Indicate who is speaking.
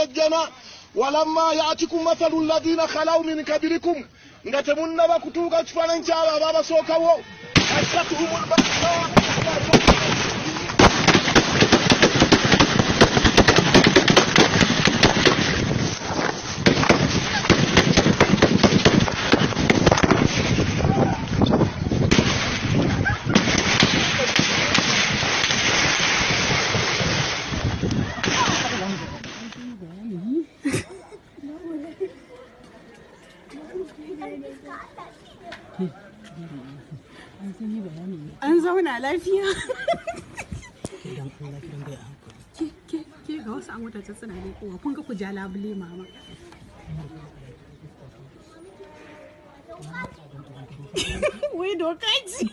Speaker 1: yajjana walamma ya'tikum mathalu alladhina khalaw min qablikum ngatemunna bakutuka kifanan kyaba baba sokawo asatuhumul ba'sa
Speaker 2: an zauna lafiya ke ga wasu an wata suna ne kowa kun ga ku ja labule mama wai doka ce